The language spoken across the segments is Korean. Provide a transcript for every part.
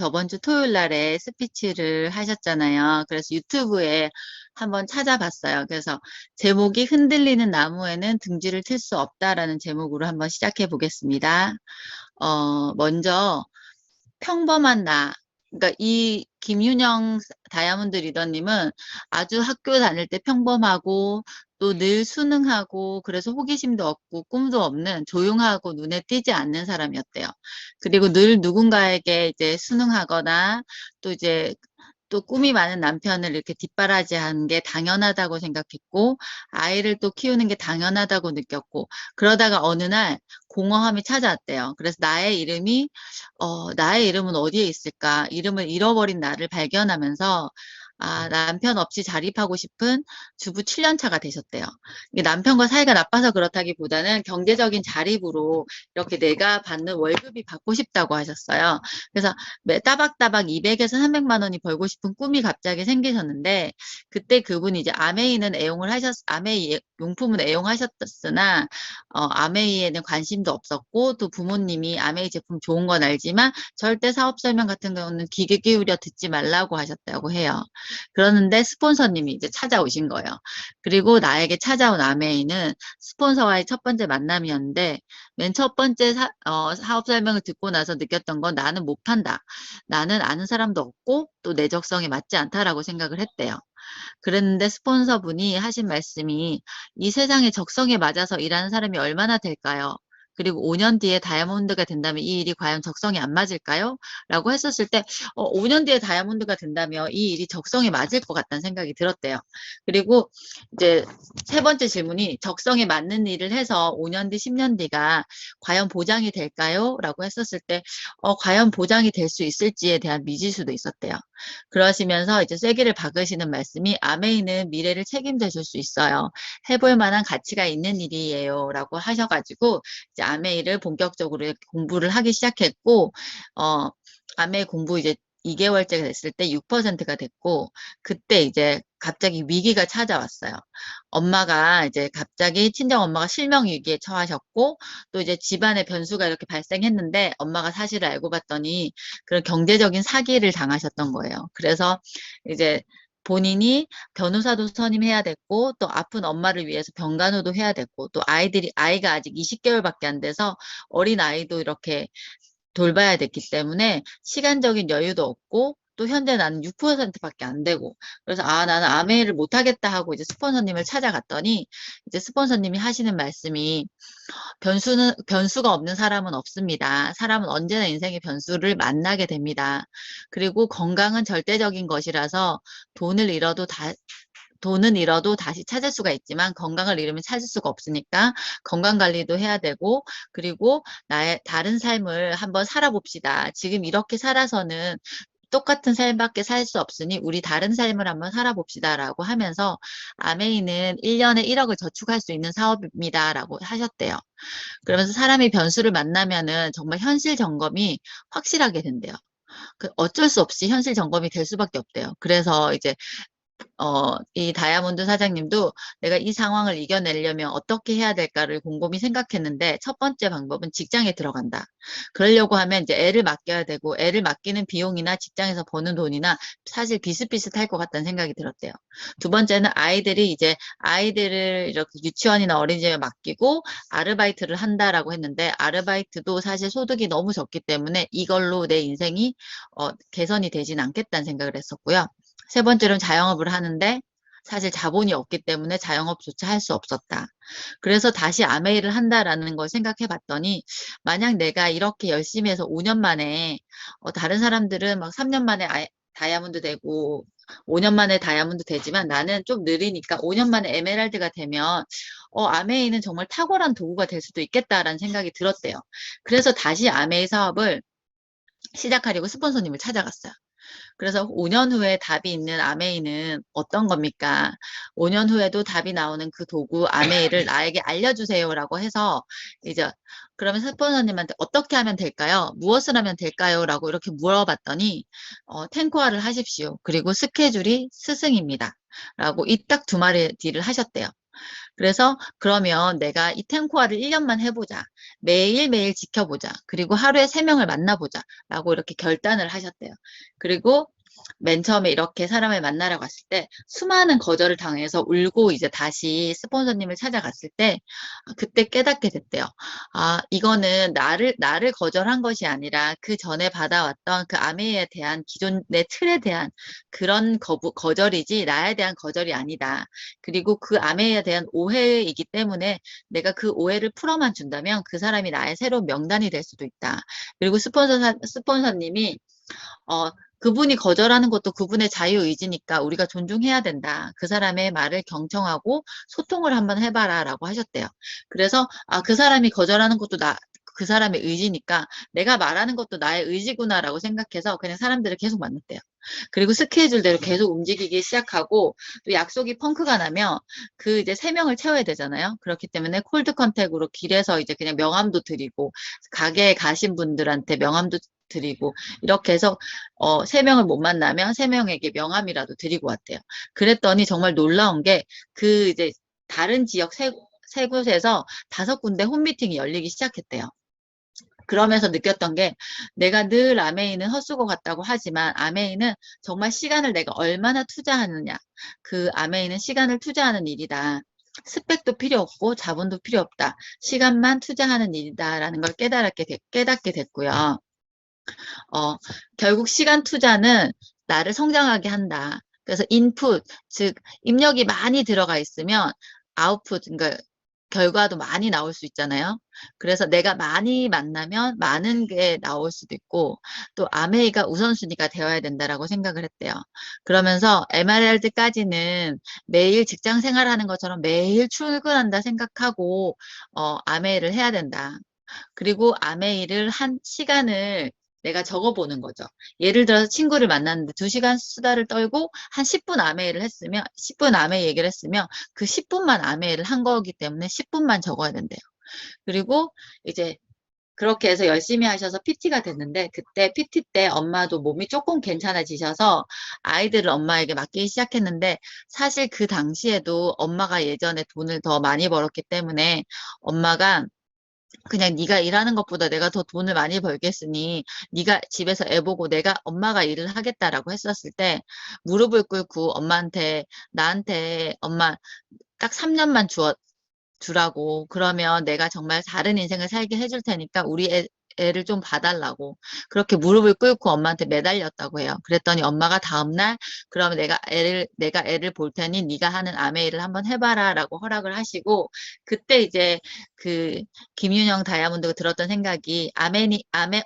저번 주 토요일 날에 스피치를 하셨잖아요. 그래서 유튜브에 한번 찾아봤어요. 그래서 제목이 흔들리는 나무에는 등지를 틀 수 없다라는 제목으로 한번 시작해 보겠습니다. 먼저 평범한 나. 그러니까 이 김윤영 다이아몬드 리더님은 아주 학교 다닐 때 평범하고 또 늘 순응하고 그래서 호기심도 없고 꿈도 없는 조용하고 눈에 띄지 않는 사람이었대요. 그리고 늘 누군가에게 이제 순응하거나 또 이제 또 꿈이 많은 남편을 이렇게 뒷바라지하는 게 당연하다고 생각했고 아이를 또 키우는 게 당연하다고 느꼈고 그러다가 어느 날 공허함이 찾아왔대요. 그래서 나의 이름은 어디에 있을까? 이름을 잃어버린 나를 발견하면서 남편 없이 자립하고 싶은 주부 7년 차가 되셨대요. 이게 남편과 사이가 나빠서 그렇다기보다는 경제적인 자립으로 이렇게 내가 받는 월급이 받고 싶다고 하셨어요. 그래서 따박따박 200에서 300만 원이 벌고 싶은 꿈이 갑자기 생기셨는데 그때 그분이 이제 아메이 용품은 애용하셨으나 아메이에는 관심도 없었고 또 부모님이 아메이 제품 좋은 건 알지만 절대 사업 설명 같은 경우는 귀 기울여 듣지 말라고 하셨다고 해요. 그러는데 스폰서님이 이제 찾아오신 거예요. 그리고 나에게 찾아온 아메이는 스폰서와의 첫 번째 만남이었는데 맨 첫 번째 사업 설명을 듣고 나서 느꼈던 건 나는 못 판다. 나는 아는 사람도 없고 또 내 적성에 맞지 않다라고 생각을 했대요. 그랬는데 스폰서분이 하신 말씀이 이 세상에 적성에 맞아서 일하는 사람이 얼마나 될까요? 그리고 5년 뒤에 다이아몬드가 된다면 이 일이 과연 적성에 안 맞을까요? 라고 했었을 때 5년 뒤에 다이아몬드가 된다면 이 일이 적성에 맞을 것 같다는 생각이 들었대요. 그리고 이제 세 번째 질문이 적성에 맞는 일을 해서 5년 뒤, 10년 뒤가 과연 보장이 될까요? 라고 했었을 때 과연 보장이 될 수 있을지에 대한 미지수도 있었대요. 그러시면서 이제 쐐기를 박으시는 말씀이 아메이는 미래를 책임져 줄 수 있어요. 해볼 만한 가치가 있는 일이에요. 라고 하셔가지고 이제 아메이를 본격적으로 공부를 하기 시작했고 아메이 공부 이제 2개월째가 됐을 때 6%가 됐고 그때 이제 갑자기 위기가 찾아왔어요. 엄마가 이제 갑자기 친정 엄마가 실명 위기에 처하셨고 또 이제 집안에 변수가 이렇게 발생했는데 엄마가 사실을 알고 봤더니 그런 경제적인 사기를 당하셨던 거예요. 그래서 이제 본인이 변호사도 선임해야 됐고 또 아픈 엄마를 위해서 병간호도 해야 됐고 또 아이가 아직 20개월밖에 안 돼서 어린 아이도 이렇게 돌봐야 됐기 때문에 시간적인 여유도 없고 또 현재 나는 6%밖에 안 되고 그래서 나는 아메이를 못하겠다 하고 이제 스폰서님을 찾아갔더니 이제 스폰서님이 하시는 말씀이 변수가 없는 사람은 없습니다. 사람은 언제나 인생의 변수를 만나게 됩니다. 그리고 건강은 절대적인 것이라서 돈을 잃어도 다시 찾을 수가 있지만 건강을 잃으면 찾을 수가 없으니까 건강 관리도 해야 되고 그리고 나의 다른 삶을 한번 살아봅시다. 지금 이렇게 살아서는 똑같은 삶밖에 살 수 없으니 우리 다른 삶을 한번 살아봅시다라고 하면서 아메이는 1년에 1억을 저축할 수 있는 사업입니다라고 하셨대요. 그러면서 사람이 변수를 만나면은 정말 현실 점검이 확실하게 된대요. 어쩔 수 없이 현실 점검이 될 수밖에 없대요. 그래서 이제 이 다이아몬드 사장님도 내가 이 상황을 이겨내려면 어떻게 해야 될까를 곰곰이 생각했는데 첫 번째 방법은 직장에 들어간다. 그러려고 하면 이제 애를 맡겨야 되고 애를 맡기는 비용이나 직장에서 버는 돈이나 사실 비슷비슷할 것 같다는 생각이 들었대요. 두 번째는 아이들을 이렇게 유치원이나 어린이집에 맡기고 아르바이트를 한다라고 했는데 아르바이트도 사실 소득이 너무 적기 때문에 이걸로 내 인생이 개선이 되진 않겠다는 생각을 했었고요. 세 번째로는 자영업을 하는데 사실 자본이 없기 때문에 자영업조차 할 수 없었다. 그래서 다시 아메이를 한다라는 걸 생각해 봤더니 만약 내가 이렇게 열심히 해서 5년 만에 다른 사람들은 막 3년 만에 다이아몬드 되고 5년 만에 다이아몬드 되지만 나는 좀 느리니까 5년 만에 에메랄드가 되면 아메이는 정말 탁월한 도구가 될 수도 있겠다라는 생각이 들었대요. 그래서 다시 아메이 사업을 시작하려고 스폰서님을 찾아갔어요. 그래서 5년 후에 답이 있는 아메이는 어떤 겁니까? 5년 후에도 답이 나오는 그 도구 아메이를 나에게 알려주세요라고 해서 이제 그러면 스폰서님한테 어떻게 하면 될까요? 무엇을 하면 될까요? 라고 이렇게 물어봤더니 탱커화를 하십시오. 그리고 스케줄이 스승입니다. 라고 이 딱 두 마리 딜을 하셨대요. 그래서 그러면 내가 이 탱코아를 1년만 해보자. 매일매일 지켜보자. 그리고 하루에 3명을 만나보자. 라고 이렇게 결단을 하셨대요. 그리고 맨 처음에 이렇게 사람을 만나러 갔을 때 수많은 거절을 당해서 울고 이제 다시 스폰서님을 찾아갔을 때 그때 깨닫게 됐대요. 아, 이거는 나를 거절한 것이 아니라 그 전에 받아왔던 그 아메에 대한 기존의 틀에 대한 그런 거절이지 나에 대한 거절이 아니다. 그리고 그 아메에 대한 오해이기 때문에 내가 그 오해를 풀어만 준다면 그 사람이 나의 새로운 명단이 될 수도 있다. 그리고 스폰서님이 그분이 거절하는 것도 그분의 자유의지니까 우리가 존중해야 된다. 그 사람의 말을 경청하고 소통을 한번 해봐라 라고 하셨대요. 그래서 그 사람이 거절하는 것도 그 사람의 의지니까 내가 말하는 것도 나의 의지구나라고 생각해서 그냥 사람들을 계속 만났대요. 그리고 스케줄대로 계속 움직이기 시작하고 또 약속이 펑크가 나면 그 이제 3명을 채워야 되잖아요. 그렇기 때문에 콜드 컨택으로 길에서 이제 그냥 명함도 드리고 가게에 가신 분들한테 명함도 드리고 이렇게 해서 3명을 못 만나면 3명에게 명함이라도 드리고 왔대요. 그랬더니 정말 놀라운 게 그 이제 다른 지역 세 곳에서 5군데 홈미팅이 열리기 시작했대요. 그러면서 느꼈던 게 내가 늘 아메이는 헛수고 같다고 하지만 아메이는 정말 시간을 내가 얼마나 투자하느냐. 그 아메이는 시간을 투자하는 일이다. 스펙도 필요 없고 자본도 필요 없다. 시간만 투자하는 일이다라는 걸 깨닫게 됐고요. 결국 시간 투자는 나를 성장하게 한다. 그래서 인풋, 즉 입력이 많이 들어가 있으면 아웃풋, 그러니까 결과도 많이 나올 수 있잖아요. 그래서 내가 많이 만나면 많은 게 나올 수도 있고 또 아메이가 우선순위가 되어야 된다라고 생각을 했대요. 그러면서 에메랄드까지는 매일 직장 생활하는 것처럼 매일 출근한다 생각하고 아메이를 해야 된다. 그리고 아메이를 한 시간을 내가 적어보는 거죠. 예를 들어서 친구를 만났는데 2시간 수다를 떨고 한 10분 아메이를 했으면 10분 아메이 얘기를 했으면 그 10분만 아메이를 한 거기 때문에 10분만 적어야 된대요. 그리고 이제 그렇게 해서 열심히 하셔서 PT가 됐는데 그때 PT 때 엄마도 몸이 조금 괜찮아지셔서 아이들을 엄마에게 맡기기 시작했는데 사실 그 당시에도 엄마가 예전에 돈을 더 많이 벌었기 때문에 엄마가 그냥 네가 일하는 것보다 내가 더 돈을 많이 벌겠으니 네가 집에서 애 보고 내가 엄마가 일을 하겠다라고 했었을 때 무릎을 꿇고 엄마한테 나한테 엄마 딱 3년만 주라고 그러면 내가 정말 다른 인생을 살게 해줄 테니까 우리 애를 좀 봐달라고 그렇게 무릎을 꿇고 엄마한테 매달렸다고 해요. 그랬더니 엄마가 다음날 그러면 내가 애를 볼 테니 네가 하는 아메이를 한번 해봐라라고 허락을 하시고 그때 이제 그 김윤영 다이아몬드가 들었던 생각이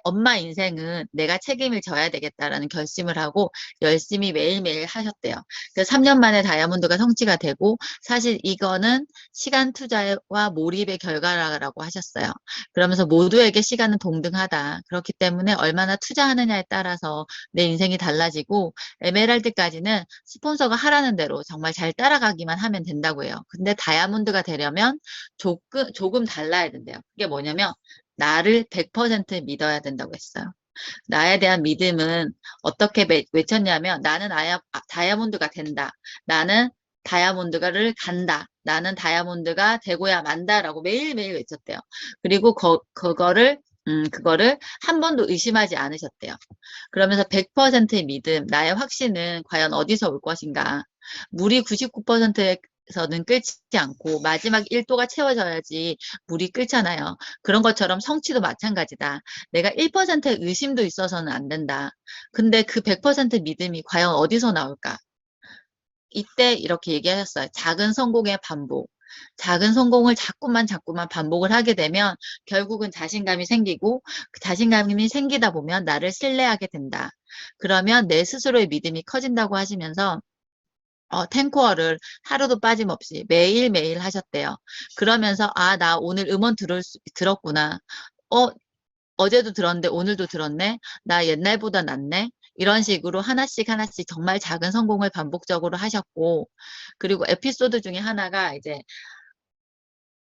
엄마 인생은 내가 책임을 져야 되겠다라는 결심을 하고 열심히 매일매일 하셨대요. 그래서 3년 만에 다이아몬드가 성취가 되고 사실 이거는 시간 투자와 몰입의 결과라고 하셨어요. 그러면서 모두에게 시간은 동등하다. 그렇기 때문에 얼마나 투자하느냐에 따라서 내 인생이 달라지고 에메랄드까지는 스폰서가 하라는 대로 정말 잘 따라가기만 하면 된다고 해요. 근데 다이아몬드가 되려면 조금 달라야 된대요. 그게 뭐냐면 나를 100% 믿어야 된다고 했어요. 나에 대한 믿음은 어떻게 외쳤냐면 나는 다이아몬드가 된다. 나는 다이아몬드가를 간다. 나는 다이아몬드가 되고야 만다라고 매일매일 외쳤대요. 그리고 그거를 한 번도 의심하지 않으셨대요. 그러면서 100%의 믿음, 나의 확신은 과연 어디서 올 것인가. 물이 99%에서는 끓지 않고 마지막 1도가 채워져야지 물이 끓잖아요. 그런 것처럼 성취도 마찬가지다. 내가 1%의 의심도 있어서는 안 된다. 근데 그 100% 믿음이 과연 어디서 나올까? 이때 이렇게 얘기하셨어요. 작은 성공의 반복. 작은 성공을 자꾸만 반복을 하게 되면 결국은 자신감이 생기고 그 자신감이 생기다 보면 나를 신뢰하게 된다. 그러면 내 스스로의 믿음이 커진다고 하시면서 탱코어를 하루도 빠짐없이 매일매일 하셨대요. 그러면서 나 오늘 음원 들었구나. 어제도 들었는데 오늘도 들었네. 나 옛날보다 낫네. 이런 식으로 하나씩 정말 작은 성공을 반복적으로 하셨고 그리고 에피소드 중에 하나가 이제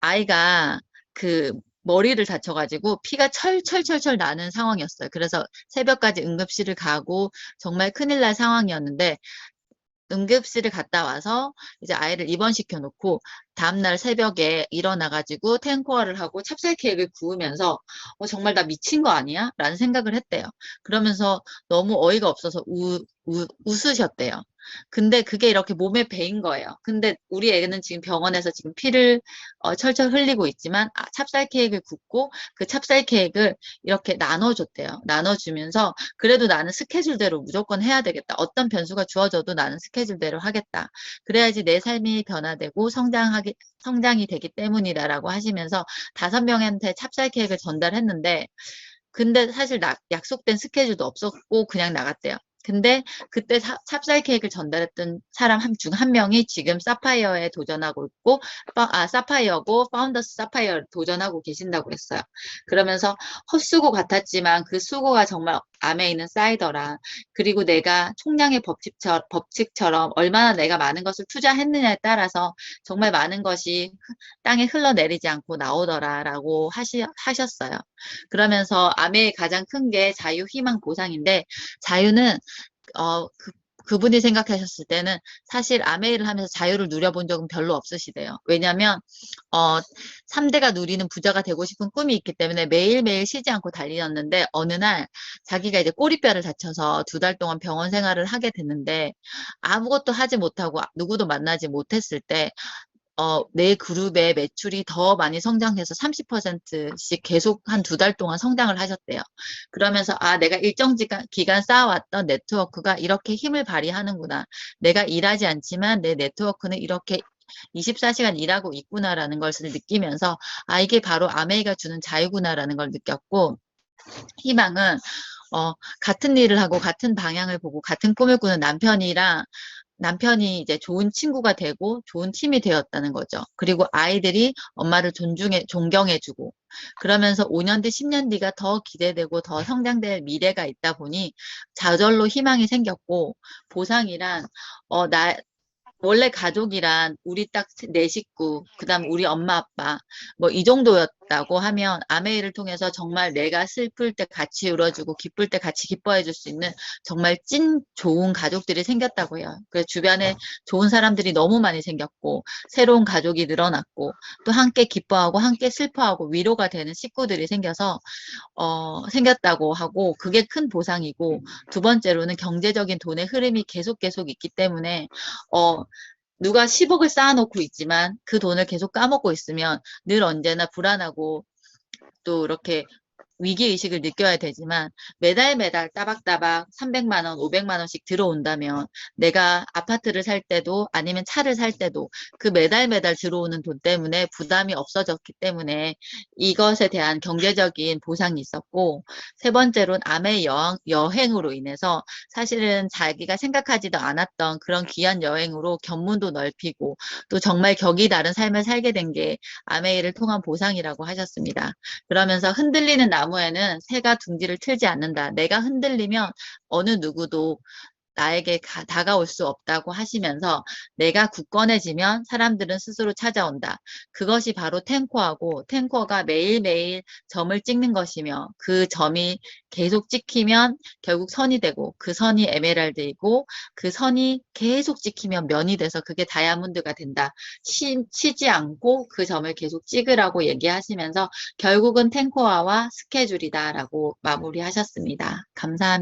아이가 그 머리를 다쳐가지고 피가 철철철철 나는 상황이었어요. 그래서 새벽까지 응급실을 가고 정말 큰일 날 상황이었는데 응급실을 갔다 와서 이제 아이를 입원시켜 놓고 다음날 새벽에 일어나가지고 탱코화를 하고 찹쌀 케이크를 구우면서 정말 나 미친 거 아니야? 라는 생각을 했대요. 그러면서 너무 어이가 없어서 웃으셨대요. 근데 그게 이렇게 몸에 배인 거예요. 근데 우리 애는 지금 병원에서 지금 피를 철철 흘리고 있지만 찹쌀 케이크를 굽고 그 찹쌀 케이크를 이렇게 나눠줬대요. 나눠주면서 그래도 나는 스케줄대로 무조건 해야 되겠다. 어떤 변수가 주어져도 나는 스케줄대로 하겠다. 그래야지 내 삶이 변화되고 성장이 되기 때문이다라고 하시면서 5명한테 찹쌀 케이크를 전달했는데 근데 사실 약속된 스케줄도 없었고 그냥 나갔대요. 근데 그때 찹쌀 케이크를 전달했던 사람 중 한 명이 지금 사파이어에 도전하고 있고, 사파이어고 파운더스 사파이어 도전하고 계신다고 했어요. 그러면서 헛수고 같았지만 그 수고가 정말 암에 있는 사이더라. 그리고 내가 총량의 법칙처럼 얼마나 내가 많은 것을 투자했느냐에 따라서 정말 많은 것이 땅에 흘러내리지 않고 나오더라라고 하셨어요. 그러면서 암의 가장 큰 게 자유, 희망, 보상인데 자유는 그분이 생각하셨을 때는 사실 아메이를 하면서 자유를 누려본 적은 별로 없으시대요. 왜냐하면 3대가 누리는 부자가 되고 싶은 꿈이 있기 때문에 매일매일 쉬지 않고 달리었는데 어느 날 자기가 이제 꼬리뼈를 다쳐서 2달 동안 병원 생활을 하게 됐는데 아무것도 하지 못하고 누구도 만나지 못했을 때 내 그룹의 매출이 더 많이 성장해서 30%씩 계속 한 2달 동안 성장을 하셨대요. 그러면서 내가 일정 기간 쌓아왔던 네트워크가 이렇게 힘을 발휘하는구나. 내가 일하지 않지만 내 네트워크는 이렇게 24시간 일하고 있구나라는 것을 느끼면서 이게 바로 아메이가 주는 자유구나라는 걸 느꼈고 희망은 같은 일을 하고 같은 방향을 보고 같은 꿈을 꾸는 남편이 이제 좋은 친구가 되고 좋은 팀이 되었다는 거죠. 그리고 아이들이 엄마를 존경해주고 그러면서 5년 뒤, 10년 뒤가 더 기대되고 더 성장될 미래가 있다 보니 저절로 희망이 생겼고 보상이란 원래 가족이란 우리 딱 4식구, 그다음 우리 엄마 아빠 뭐 이 정도였다고 하면 아메이를 통해서 정말 내가 슬플 때 같이 울어주고 기쁠 때 같이 기뻐해 줄 수 있는 정말 찐 좋은 가족들이 생겼다고 해요. 그래서 주변에 좋은 사람들이 너무 많이 생겼고 새로운 가족이 늘어났고 또 함께 기뻐하고 함께 슬퍼하고 위로가 되는 식구들이 생겼다고 하고 그게 큰 보상이고 두 번째로는 경제적인 돈의 흐름이 계속 있기 때문에 누가 10억을 쌓아놓고 있지만 그 돈을 계속 까먹고 있으면 늘 언제나 불안하고 또 이렇게 위기의식을 느껴야 되지만 매달 따박따박 300만 원, 500만 원씩 들어온다면 내가 아파트를 살 때도 아니면 차를 살 때도 그 매달 들어오는 돈 때문에 부담이 없어졌기 때문에 이것에 대한 경제적인 보상이 있었고 세 번째로는 아메 여행으로 인해서 사실은 자기가 생각하지도 않았던 그런 귀한 여행으로 견문도 넓히고 또 정말 격이 다른 삶을 살게 된 게 아메이를 통한 보상이라고 하셨습니다. 그러면서 흔들리는 나무에는 새가 둥지를 틀지 않는다. 내가 흔들리면 어느 누구도 나에게 다가올 수 없다고 하시면서 내가 굳건해지면 사람들은 스스로 찾아온다. 그것이 바로 탱코하고 탱코가 매일매일 점을 찍는 것이며 그 점이 계속 찍히면 결국 선이 되고 그 선이 에메랄드이고 그 선이 계속 찍히면 면이 돼서 그게 다이아몬드가 된다. 치지 않고 그 점을 계속 찍으라고 얘기하시면서 결국은 탱코아와 스케줄이다라고 마무리하셨습니다. 감사합니다.